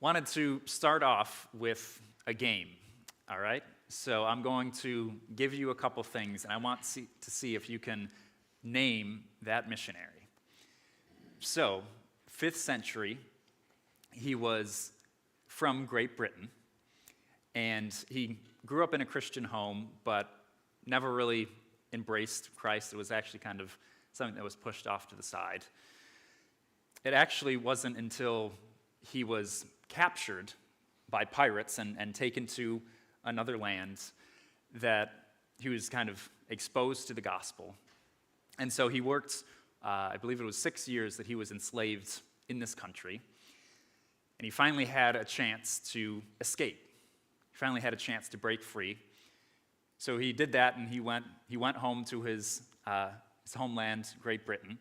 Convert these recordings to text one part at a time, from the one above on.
wanted to start off with a game, all right? So I'm going to give you a couple things, and I want to see if you can name that missionary. So, 5th century, he was from Great Britain, and he grew up in a Christian home, but never really embraced Christ. It was actually kind of something that was pushed off to the side. It actually wasn't until he was captured by pirates and taken to another land that he was kind of exposed to the gospel. And so he worked, I believe it was 6 years that he was enslaved in this country. And he finally had a chance to escape. He finally had a chance to break free. So he did that, and he went home to his homeland, Great Britain.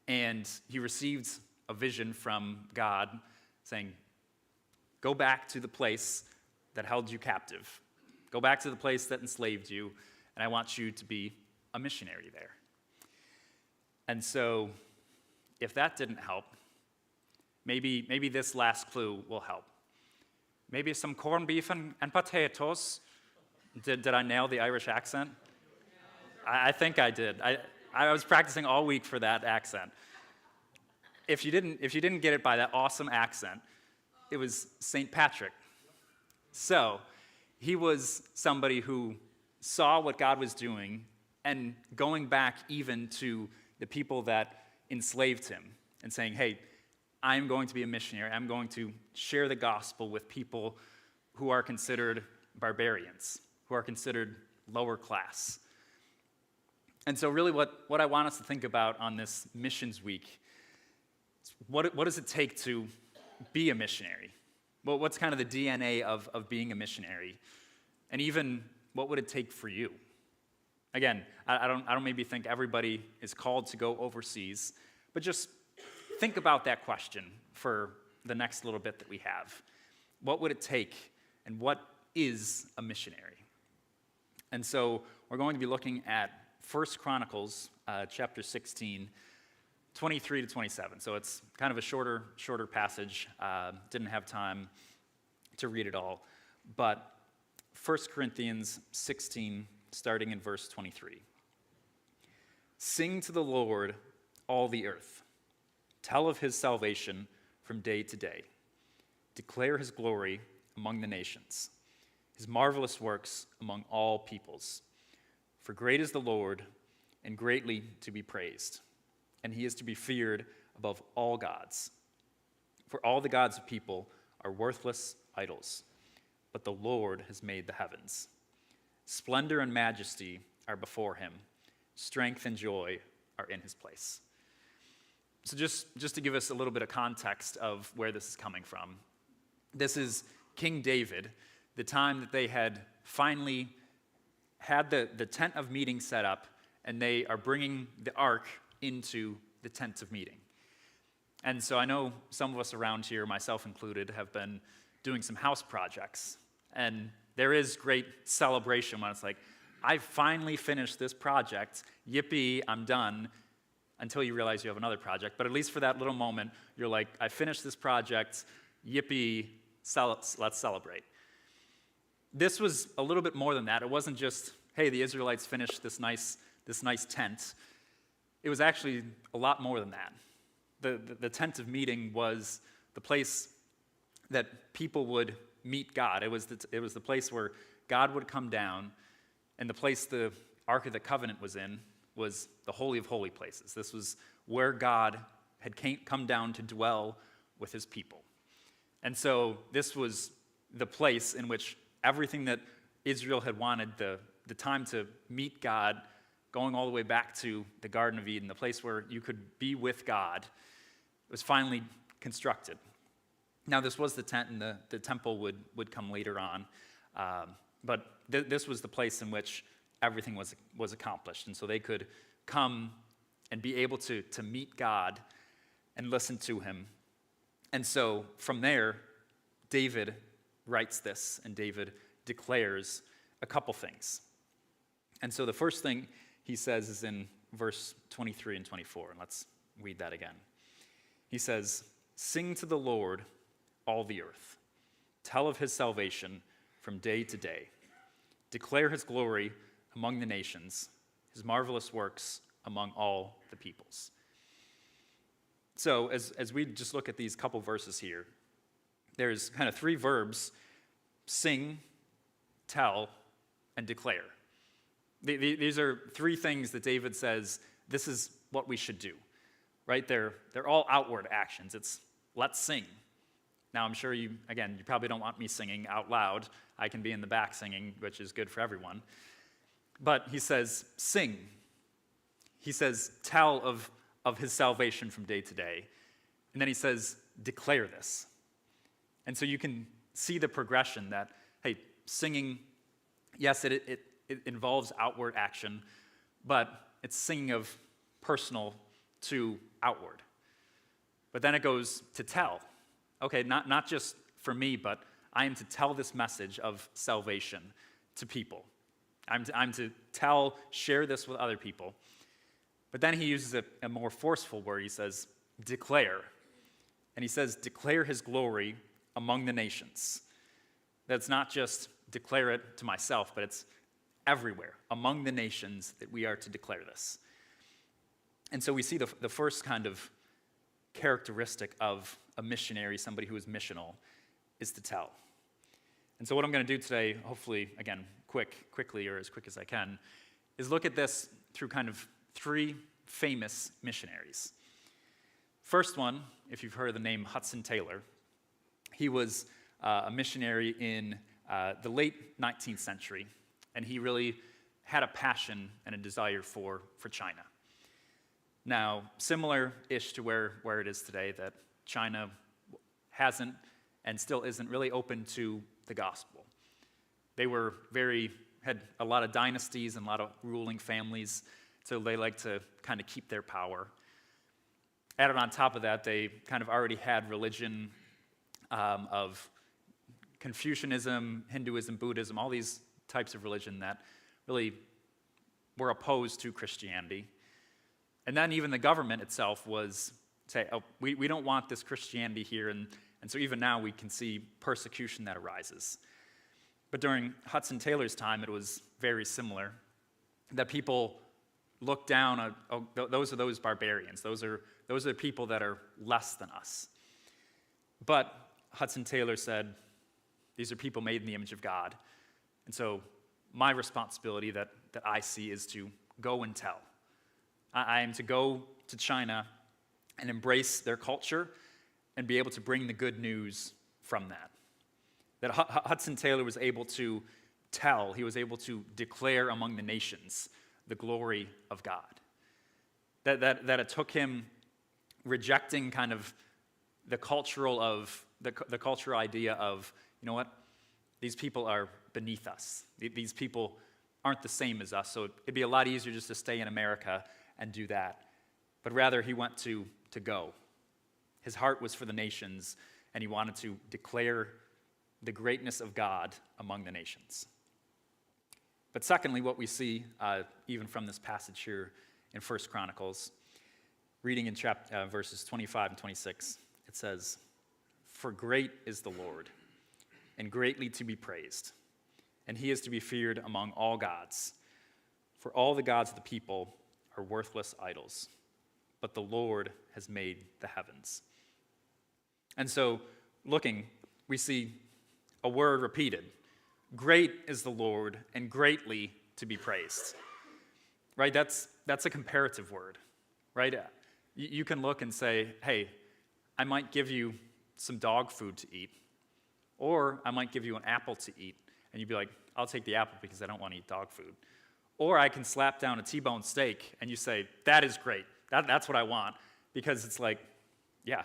And he received a vision from God saying, go back to the place that held you captive. Go back to the place that enslaved you, and I want you to be a missionary there. And so, if that didn't help, maybe this last clue will help. Maybe some corned beef and potatoes. Did I nail the Irish accent? I think I did. I was practicing all week for that accent. If you didn't get it by that awesome accent, it was St. Patrick. So, he was somebody who saw what God was doing and going back even to the people that enslaved him and saying, hey, I'm going to be a missionary. I'm going to share the gospel with people who are considered barbarians, who are considered lower class. And so really what I want us to think about on this missions week is what does it take to be a missionary? Well, what's kind of the DNA of being a missionary? And even what would it take for you? Again, I don't maybe think everybody is called to go overseas, but just think about that question for the next little bit that we have. What would it take, and what is a missionary? And so we're going to be looking at 1 Chronicles chapter 16, 23 to 27. So it's kind of a shorter passage. Didn't have time to read it all. But 1 Corinthians 16, starting in verse 23. Sing to the Lord, all the earth. Tell of his salvation from day to day. Declare his glory among the nations, his marvelous works among all peoples. For great is the Lord, and greatly to be praised, and he is to be feared above all gods. For all the gods of people are worthless idols, but the Lord has made the heavens. Splendor and majesty are before him. Strength and joy are in his place. So just to give us a little bit of context of where this is coming from, this is King David, the time that they had finally had the tent of meeting set up, and they are bringing the ark into the tent of meeting. And so I know some of us around here, myself included, have been doing some house projects. And there is great celebration when it's like, I finally finished this project. Yippee, I'm done. Until you realize you have another project. But at least for that little moment, you're like, I finished this project. Yippee, let's celebrate. This was a little bit more than that. It wasn't just, hey, the Israelites finished this nice tent. It was actually a lot more than that. The tent of meeting was the place that people would meet God. It was the place where God would come down, and the place the Ark of the Covenant was in was the Holy of Holy Places. This was where God had come down to dwell with his people. And so this was the place in which everything that Israel had wanted, the time to meet God, going all the way back to the Garden of Eden, the place where you could be with God, was finally constructed. Now, this was the tent, and the temple would come later on. But this was the place in which everything was accomplished. And so they could come and be able to meet God and listen to him. And so from there, David writes this, and David declares a couple things. And so the first thing he says is in verse 23 and 24, and let's read that again. He says, "Sing to the Lord, all the earth. Tell of his salvation from day to day. Declare his glory among the nations, his marvelous works among all the peoples. So as we just look at these couple verses here, there's kind of three verbs: sing, tell, and declare. These are three things that David says this is what we should do, right? They're all outward actions. It's let's sing. Now, I'm sure you probably don't want me singing out loud. I can be in the back singing, which is good for everyone. But he says, sing. He says, tell of his salvation from day to day. And then he says, declare this. And so you can see the progression that, hey, singing, yes, it involves outward action, but it's singing of personal to outward. But then it goes to tell. Okay, not just for me, but I am to tell this message of salvation to people. I'm to share this with other people. But then he uses a more forceful word. He says, declare. And he says, declare his glory among the nations. That's not just declare it to myself, but it's everywhere, among the nations, that we are to declare this. And so we see the first kind of characteristic of a missionary, somebody who is missional, is to tell. And so what I'm going to do today, hopefully, again, quickly or as quick as I can, is look at this through kind of three famous missionaries. First one, if you've heard of the name Hudson Taylor, he was a missionary in the late 19th century, and he really had a passion and a desire for China. Now, similar-ish to where it is today, that China hasn't and still isn't really open to the gospel. They had a lot of dynasties and a lot of ruling families, so they like to kind of keep their power. Added on top of that, they kind of already had religion of Confucianism, Hinduism, Buddhism, all these types of religion that really were opposed to Christianity. And then even the government itself was say, oh, we don't want this Christianity here, and so even now we can see persecution that arises. But during Hudson Taylor's time, it was very similar, that people looked down on, oh, those are those barbarians, those are the people that are less than us. But Hudson Taylor said, these are people made in the image of God. And so my responsibility that I see is to go and tell. I am to go to China and embrace their culture and be able to bring the good news from that. That Hudson Taylor was able to tell, he was able to declare among the nations the glory of God. That it took him rejecting kind of the cultural idea of, you know what, these people are beneath us. These people aren't the same as us, so it'd be a lot easier just to stay in America and do that. But rather, he went to go. His heart was for the nations, and he wanted to declare the greatness of God among the nations. But secondly, what we see, even from this passage here in 1 Chronicles, reading in verses 25 and 26, it says, "For great is the Lord, and greatly to be praised, and he is to be feared among all gods. For all the gods of the people are worthless idols, but the Lord has made the heavens." And so, looking, we see a word repeated. Great is the Lord, and greatly to be praised. Right? That's a comparative word. Right? You can look and say, hey, I might give you some dog food to eat, or I might give you an apple to eat, and you'd be like, I'll take the apple because I don't want to eat dog food. Or I can slap down a T-bone steak, and you say, that is great. That's what I want. Because it's like, yeah,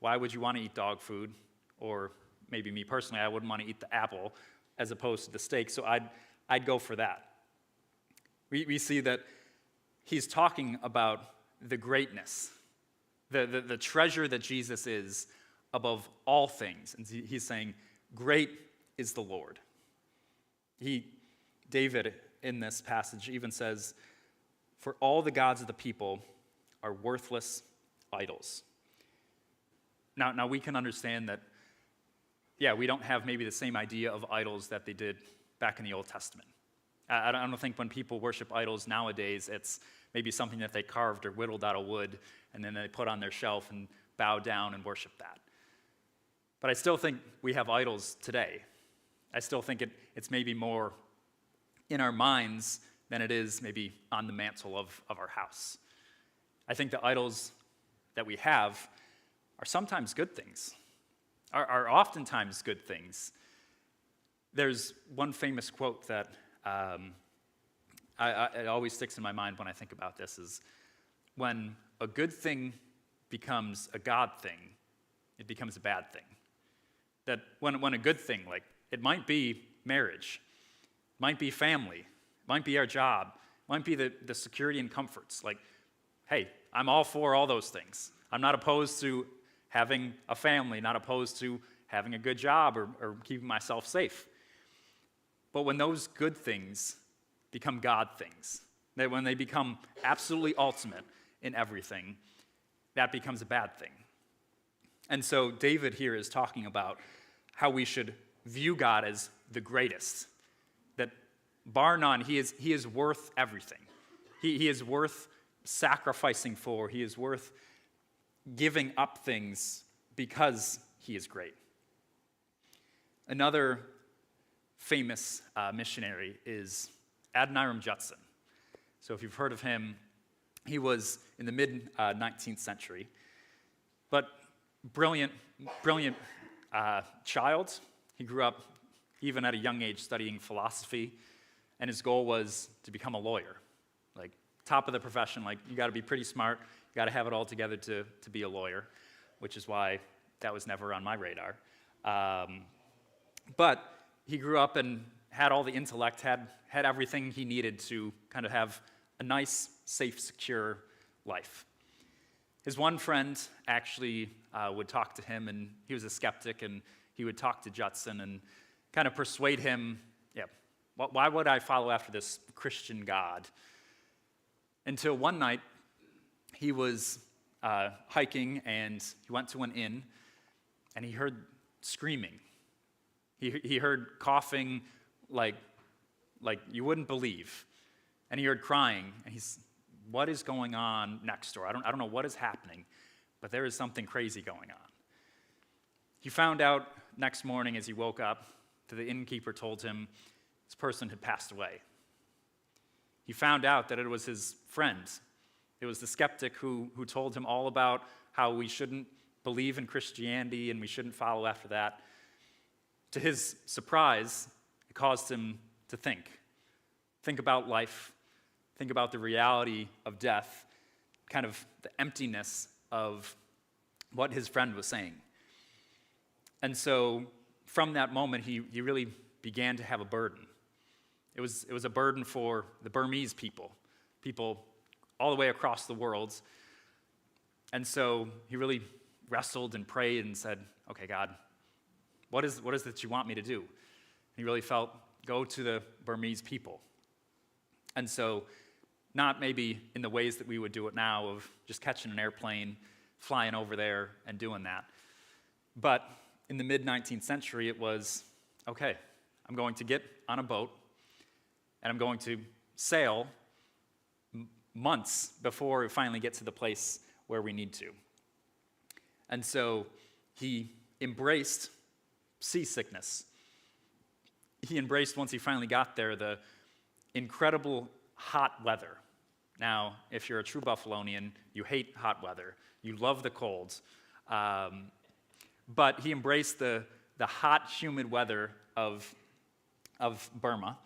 why would you want to eat dog food? Or maybe me personally, I wouldn't want to eat the apple as opposed to the steak, so I'd go for that. We see that he's talking about the greatness, the treasure that Jesus is above all things. And he's saying, great is the Lord. David, in this passage, even says, for all the gods of the people are worthless idols. Now we can understand that yeah, we don't have maybe the same idea of idols that they did back in the Old Testament. I don't think when people worship idols nowadays, it's maybe something that they carved or whittled out of wood, and then they put on their shelf and bow down and worship that. But I still think we have idols today. I still think it's maybe more in our minds than it is maybe on the mantle of our house. I think the idols that we have are sometimes good things, are oftentimes good things. There's one famous quote that it always sticks in my mind when I think about this is, when a good thing becomes a God thing, it becomes a bad thing. That when a good thing, like it might be marriage, might be family, might be our job, might be the security and comforts. Like, hey, I'm all for all those things. I'm not opposed to having a family, not opposed to having a good job or keeping myself safe. But when those good things become God things, that when they become absolutely ultimate in everything, that becomes a bad thing. And so David here is talking about how we should view God as the greatest, that bar none, he is worth everything. He is worth sacrificing for. He is worth giving up things because he is great. Another famous missionary is Adoniram Judson. So if you've heard of him, he was in the mid-19th century, but brilliant child. He grew up even at a young age studying philosophy, and his goal was to become a lawyer. Like, top of the profession, like, you got to be pretty smart, you got to have it all together to be a lawyer, which is why that was never on my radar. But he grew up and had all the intellect, had everything he needed to kind of have a nice, safe, secure life. His one friend actually would talk to him, and he was a skeptic, and he would talk to Judson and kind of persuade him, yeah, why would I follow after this Christian God? Until one night, he was hiking, and he went to an inn, and he heard screaming. He heard coughing like you wouldn't believe. And he heard crying, and he's, what is going on next door? I don't know what is happening, but there is something crazy going on. He found out next morning as he woke up that the innkeeper told him this person had passed away. He found out that it was his friend. It was the skeptic who told him all about how we shouldn't believe in Christianity and we shouldn't follow after that. To his surprise, it caused him to think about life, think about the reality of death, kind of the emptiness of what his friend was saying. And so from that moment, he really began to have a burden. It was a burden for the Burmese people all the way across the world. And so he really wrestled and prayed and said, okay, God, what is it that you want me to do? And he really felt, go to the Burmese people. And so not maybe in the ways that we would do it now of just catching an airplane, flying over there and doing that. But in the mid-19th century, it was, okay, I'm going to get on a boat and I'm going to sail months before we finally get to the place where we need to. And so he embraced seasickness. He embraced, once he finally got there, the incredible hot weather. Now, if you're a true Buffalonian, you hate hot weather. You love the cold. But he embraced the hot, humid weather of Burma.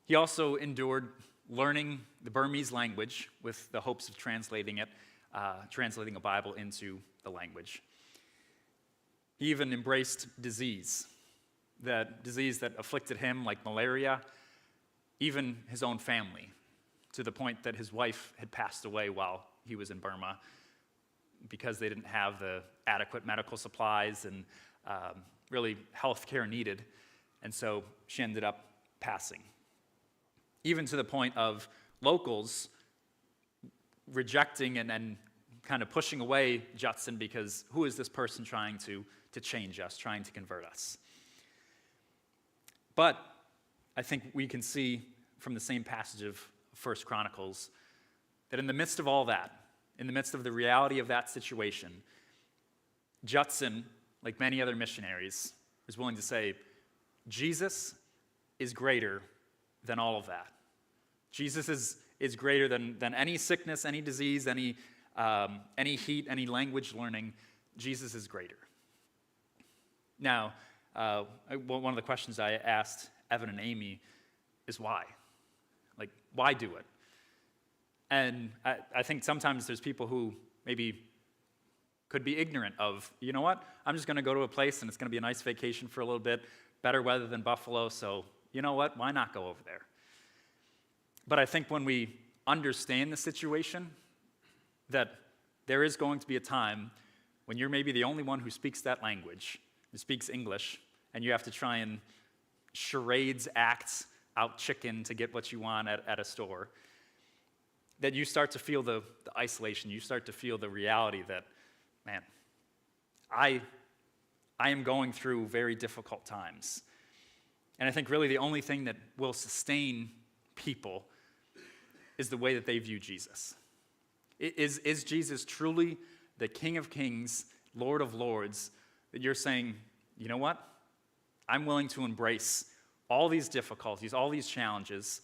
He also endured learning the Burmese language with the hopes of translating a Bible into the language. He even embraced disease, the disease that afflicted him, like malaria, even his own family, to the point that his wife had passed away while he was in Burma because they didn't have the adequate medical supplies and really health care needed, and so she ended up passing. Even to the point of locals rejecting and kind of pushing away Judson because who is this person trying to change us, trying to convert us? But I think we can see from the same passage of 1 Chronicles that in the midst of all that, in the midst of the reality of that situation, Judson, like many other missionaries, is willing to say, Jesus is greater than all of that. Jesus is greater than any sickness, any disease, any heat, any language learning. Jesus is greater. Now, one of the questions I asked Evan and Amy is why? Like, why do it? And I think sometimes there's people who maybe could be ignorant of, you know what, I'm just going to go to a place and it's going to be a nice vacation for a little bit, better weather than Buffalo, so you know what, why not go over there? But I think when we understand the situation, that there is going to be a time when you're maybe the only one who speaks that language, who speaks English, and you have to try and charades act out chicken to get what you want at a store, that you start to feel the isolation, you start to feel the reality that, man, I am going through very difficult times. And I think really the only thing that will sustain people is the way that they view Jesus. Is Jesus truly the King of Kings, Lord of Lords, that you're saying, you know what? I'm willing to embrace all these difficulties, all these challenges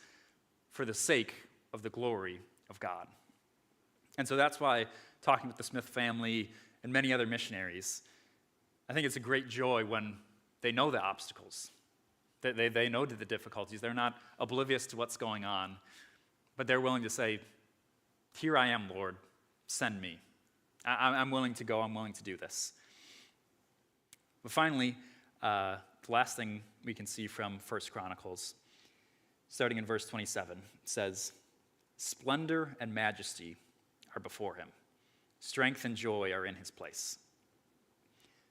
for the sake of the glory of God. And so that's why talking with the Smith family and many other missionaries, I think it's a great joy when they know the obstacles, that they know the difficulties. They're not oblivious to what's going on, but they're willing to say, here I am, Lord, send me. I'm willing to go, I'm willing to do this. But finally, the last thing we can see from 1 Chronicles, starting in verse 27, says, splendor and majesty are before him. Strength and joy are in his place.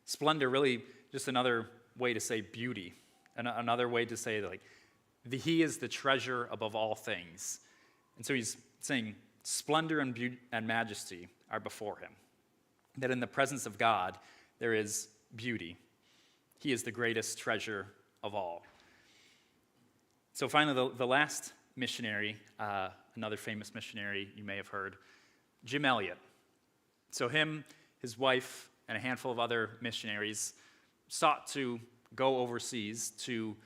Splendor, really just another way to say beauty, another way to say like he is the treasure above all things. And so he's saying splendor and beauty and majesty are before him. That in the presence of God there is beauty. He is the greatest treasure of all. So finally, the last missionary, another famous missionary you may have heard, Jim Elliot. So him, his wife, and a handful of other missionaries sought to go overseas to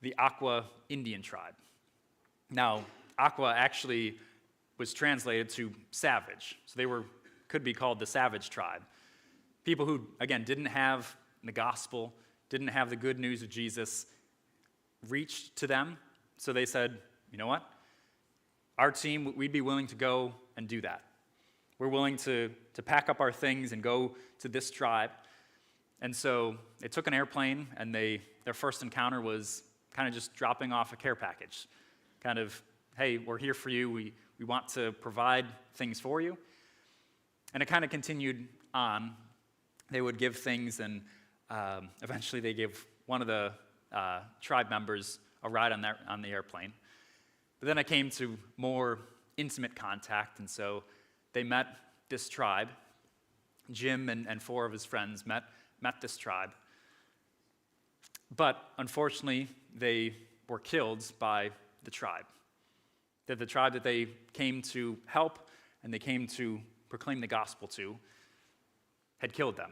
the Aqua Indian tribe. Now, Aqua actually was translated to savage. So they could be called the savage tribe. People who, again, didn't have the gospel, didn't have the good news of Jesus, reached to them. So they said, you know what? Our team, we'd be willing to go and do that. We're willing to pack up our things and go to this tribe. And so they took an airplane, and their first encounter was kind of just dropping off a care package. Kind of, hey, we're here for you. We want to provide things for you. And it kind of continued on. They would give things, and eventually they gave one of the tribe members a ride on the airplane. But then it came to more intimate contact, and so they met this tribe. Jim and four of his friends met this tribe. But unfortunately, they were killed by the tribe. That the tribe that they came to help and they came to proclaim the gospel to had killed them.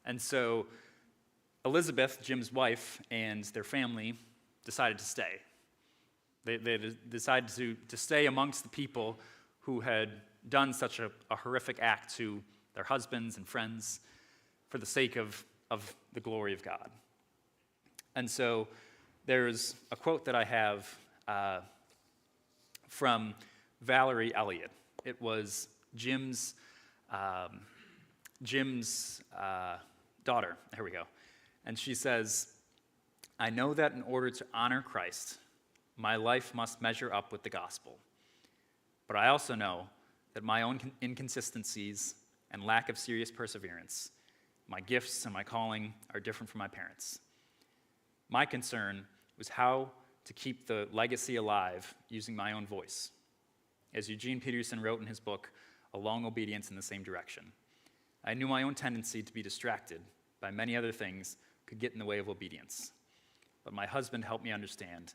And so Elizabeth, Jim's wife, and their family decided to stay. They decided to stay amongst the people who had done such a horrific act to their husbands and friends for the sake of the glory of God. And so there's a quote that I have from Valerie Elliott. It was Jim's daughter. There we go. And she says, I know that in order to honor Christ, my life must measure up with the gospel. But I also know that my own inconsistencies and lack of serious perseverance, my gifts and my calling are different from my parents. My concern was how to keep the legacy alive using my own voice. As Eugene Peterson wrote in his book, a long obedience in the same direction. I knew my own tendency to be distracted by many other things could get in the way of obedience. But my husband helped me understand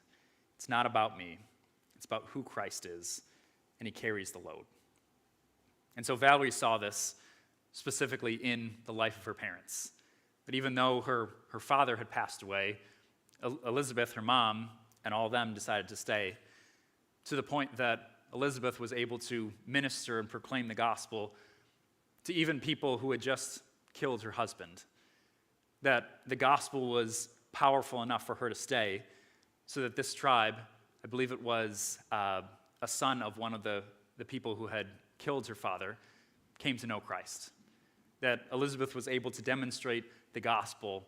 it's not about me, it's about who Christ is, and he carries the load. And so Valerie saw this specifically in the life of her parents. But even though her father had passed away, Elizabeth, her mom, and all of them decided to stay, to the point that Elizabeth was able to minister and proclaim the gospel to even people who had just killed her husband. That the gospel was powerful enough for her to stay, so that this tribe, I believe it was a son of one of the people who had killed her father, came to know Christ. That Elizabeth was able to demonstrate the gospel,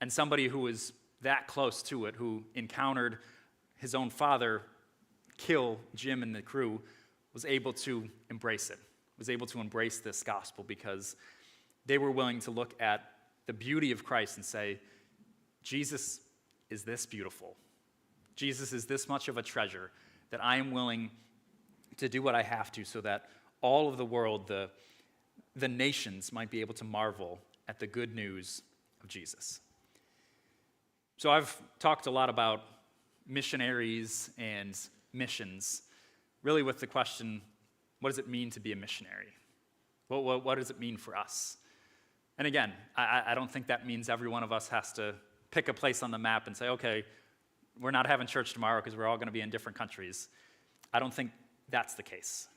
and somebody who was that close to it, who encountered his own father kill Jim and the crew, was able to embrace it, was able to embrace this gospel because they were willing to look at the beauty of Christ and say, Jesus is this beautiful. Jesus is this much of a treasure that I am willing to do what I have to so that all of the world, the nations, might be able to marvel at the good news of Jesus. So I've talked a lot about missionaries and missions, really with the question, what does it mean to be a missionary? What does it mean for us? And again, I don't think that means every one of us has to pick a place on the map and say, okay, we're not having church tomorrow because we're all going to be in different countries. I don't think that's the case.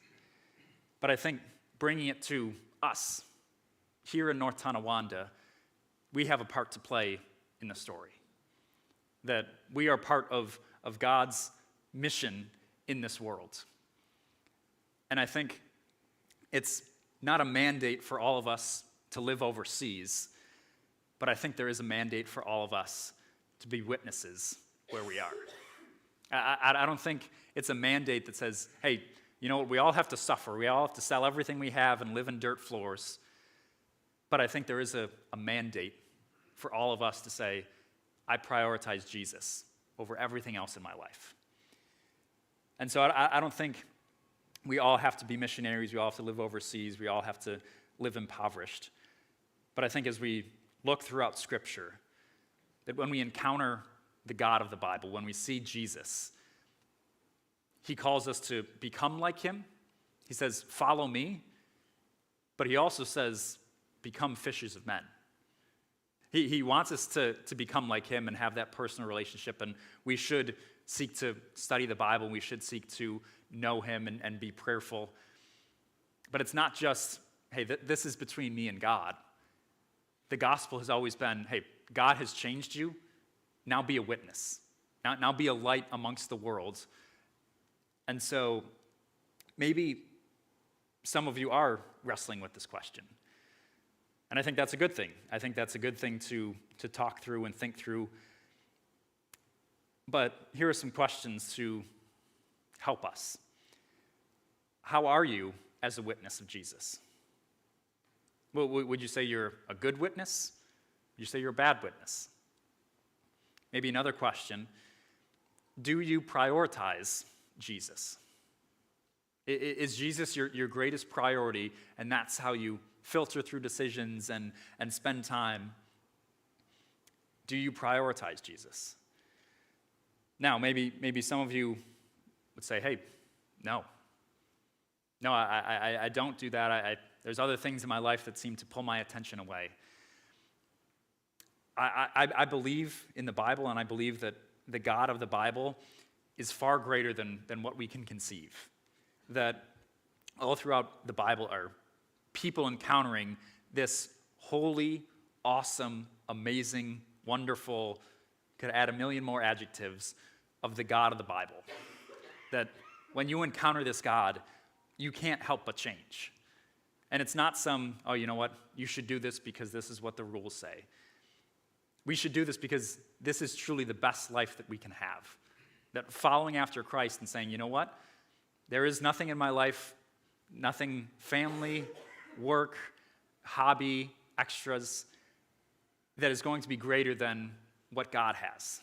But I think bringing it to us here in North Tonawanda, we have a part to play in the story. That we are part of God's mission in this world. And I think it's not a mandate for all of us to live overseas, but I think there is a mandate for all of us to be witnesses where we are. I don't think it's a mandate that says, hey, you know what, we all have to suffer. We all have to sell everything we have and live in dirt floors. But I think there is a mandate for all of us to say, I prioritize Jesus over everything else in my life. And so I don't think we all have to be missionaries. We all have to live overseas. We all have to live impoverished. But I think as we look throughout Scripture, that when we encounter the God of the Bible, when we see Jesus, he calls us to become like him. He says, follow me. But he also says, become fishers of men. He wants us to become like him and have that personal relationship, and we should seek to study the Bible. We should seek to know him and be prayerful. But it's not just, hey, this is between me and God. The gospel has always been, hey, God has changed you. Now be a witness. Now be a light amongst the world. And so maybe some of you are wrestling with this question. And I think that's a good thing. I think that's a good thing to talk through and think through. But here are some questions to help us. How are you as a witness of Jesus? Well, would you say you're a good witness? Would you say you're a bad witness? Maybe another question, do you prioritize Jesus? Is Jesus your greatest priority, and that's how you filter through decisions and spend time? Do you prioritize Jesus? Now, maybe some of you would say, hey, no, I don't do that. There's other things in my life that seem to pull my attention away. I believe in the Bible, and I believe that the God of the Bible is far greater than what we can conceive. That all throughout the Bible are people encountering this holy, awesome, amazing, wonderful, could add a million more adjectives, of the God of the Bible. That when you encounter this God, you can't help but change. And it's not some, oh, you know what, you should do this because this is what the rules say. We should do this because this is truly the best life that we can have. That following after Christ and saying, you know what, there is nothing in my life, nothing family, work, hobby, extras, that is going to be greater than what God has.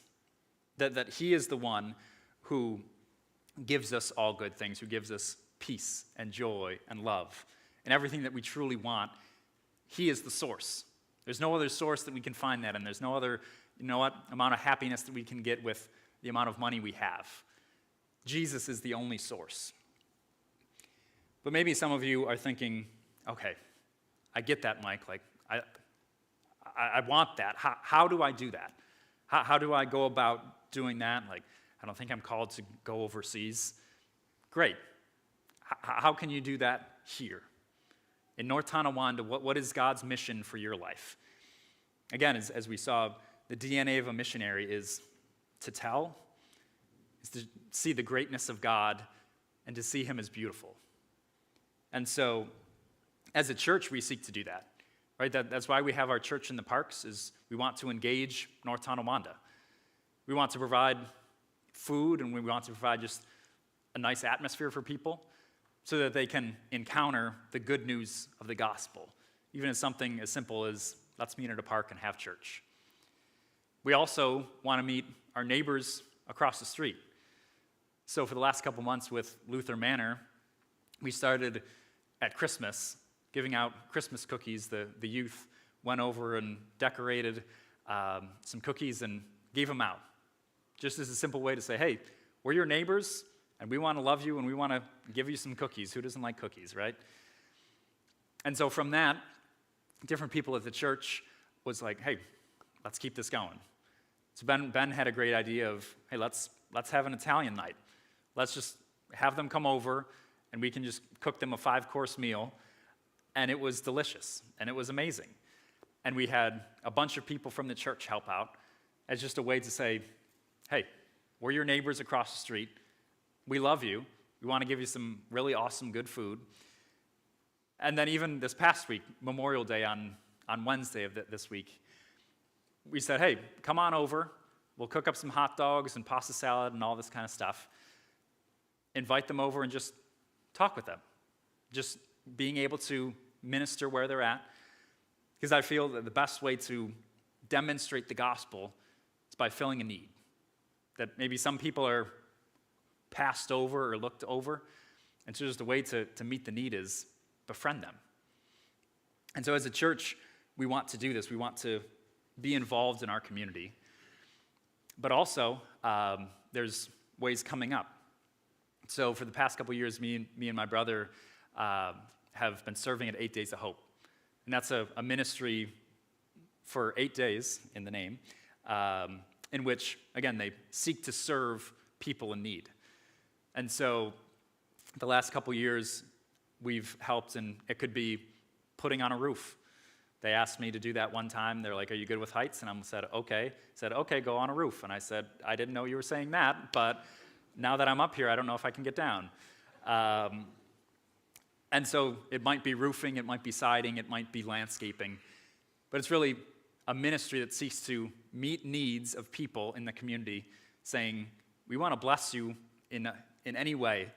That he is the one who gives us all good things, who gives us peace and joy and love and everything that we truly want, he is the source. There's no other source that we can find that in. There's no other, amount of happiness that we can get with the amount of money we have. Jesus is the only source. But maybe some of you are thinking, okay, I get that, Mike. Like, I want that. How do I do that? How do I go about doing that? Like, I don't think I'm called to go overseas. Great. How can you do that here? In North Tonawanda, what is God's mission for your life? Again, as we saw, the DNA of a missionary is to tell, is to see the greatness of God, and to see him as beautiful. And so, as a church, we seek to do that. Right? That's why we have our church in the parks, is we want to engage North Tonawanda. We want to provide food, and we want to provide just a nice atmosphere for people so that they can encounter the good news of the gospel, even as something as simple as let's meet at a park and have church. We also want to meet our neighbors across the street. So for the last couple months with Luther Manor, we started at Christmas giving out Christmas cookies. The youth went over and decorated some cookies and gave them out, just as a simple way to say, hey, we're your neighbors, and we want to love you, and we want to give you some cookies. Who doesn't like cookies, right? And so from that, different people at the church was like, hey, let's keep this going. So Ben had a great idea of, hey, let's have an Italian night. Let's just have them come over, and we can just cook them a 5-course meal. And it was delicious, and it was amazing. And we had a bunch of people from the church help out as just a way to say, hey, we're your neighbors across the street. We love you. We want to give you some really awesome, good food. And then even this past week, Memorial Day on Wednesday of this week, we said, hey, come on over. We'll cook up some hot dogs and pasta salad and all this kind of stuff. Invite them over and just talk with them. Just being able to minister where they're at. Because I feel that the best way to demonstrate the gospel is by filling a need. That maybe some people are passed over or looked over. And so just a way to meet the need is befriend them. And so as a church, we want to do this. We want to be involved in our community. But also, there's ways coming up. So for the past couple years, me and my brother have been serving at 8 Days of Hope. And that's a ministry for 8 days in the name, in which, again, they seek to serve people in need. And so the last couple years, we've helped, and it could be putting on a roof. They asked me to do that one time. They're like, are you good with heights? And I said, okay, go on a roof. And I said, I didn't know you were saying that, but now that I'm up here, I don't know if I can get down. And so it might be roofing, it might be siding, it might be landscaping. But it's really a ministry that seeks to meet needs of people in the community, saying, we want to bless you in any way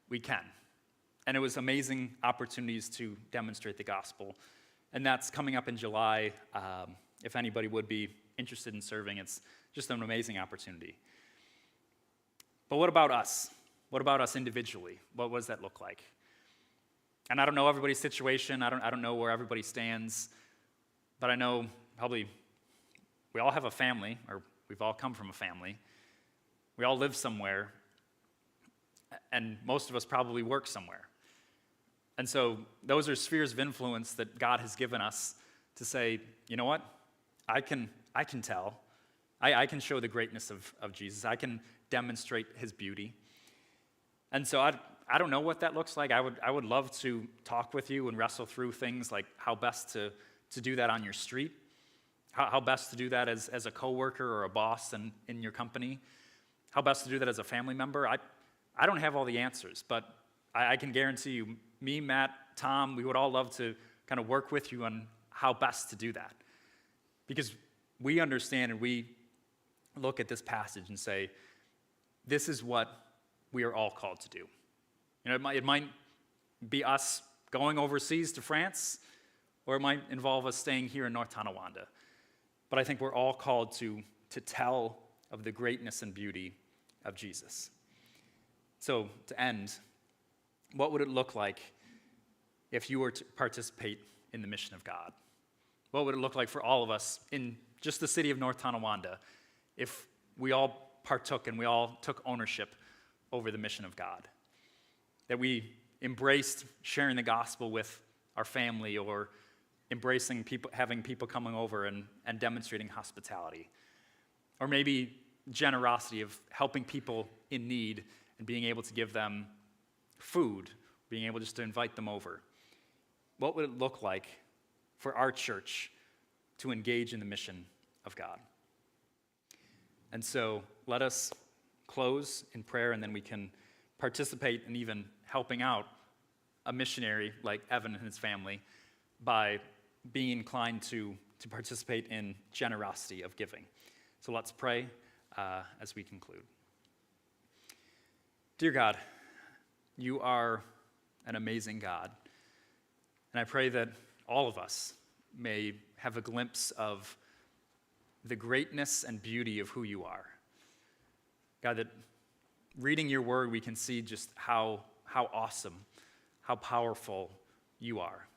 we can. And it was amazing opportunities to demonstrate the gospel. And that's coming up in July. If anybody would be interested in serving, it's just an amazing opportunity. But what about us? What about us individually? What does that look like? And I don't know everybody's situation. I don't know where everybody stands. But I know probably we all have a family, or we've all come from a family. We all live somewhere. And most of us probably work somewhere. And so those are spheres of influence that God has given us to say, you know what? I can tell. I can show the greatness of Jesus. I can demonstrate his beauty. And so I don't know what that looks like. I would love to talk with you and wrestle through things like how best to do that on your street, how best to do that as a coworker or a boss in your company, how best to do that as a family member. I don't have all the answers, but I can guarantee you, me, Matt, Tom, we would all love to kind of work with you on how best to do that. Because we understand and we look at this passage and say, this is what we are all called to do. You know, it might be us going overseas to France, or it might involve us staying here in North Tonawanda. But I think we're all called to tell of the greatness and beauty of Jesus. So to end, what would it look like if you were to participate in the mission of God? What would it look like for all of us in just the city of North Tonawanda if we all partook and we all took ownership over the mission of God? That we embraced sharing the gospel with our family, or embracing people, having people coming over and demonstrating hospitality. Or maybe generosity of helping people in need and being able to give them food, being able just to invite them over. What would it look like for our church to engage in the mission of God? And so let us close in prayer, and then we can participate in even helping out a missionary like Evan and his family by being inclined to participate in generosity of giving. So let's pray as we conclude. Dear God, you are an amazing God. And I pray that all of us may have a glimpse of the greatness and beauty of who you are. God, that reading your word, we can see just how awesome, how powerful you are.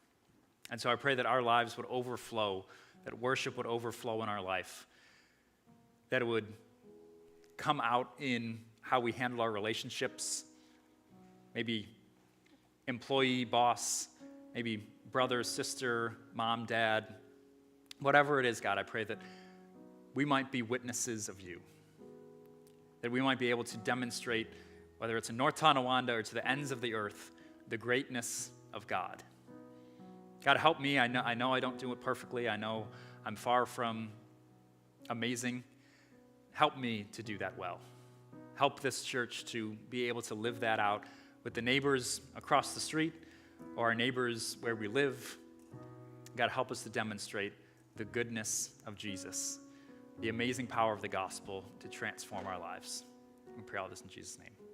And so I pray that our lives would overflow, that worship would overflow in our life, that it would come out in how we handle our relationships, maybe employee, boss, maybe brother, sister, mom, dad, whatever it is, God, I pray that we might be witnesses of you, that we might be able to demonstrate, whether it's in North Tonawanda or to the ends of the earth, the greatness of God. God, help me. I know I don't do it perfectly. I know I'm far from amazing. Help me to do that well. Help this church to be able to live that out with the neighbors across the street or our neighbors where we live. God, help us to demonstrate the goodness of Jesus, the amazing power of the gospel to transform our lives. We pray all this in Jesus' name.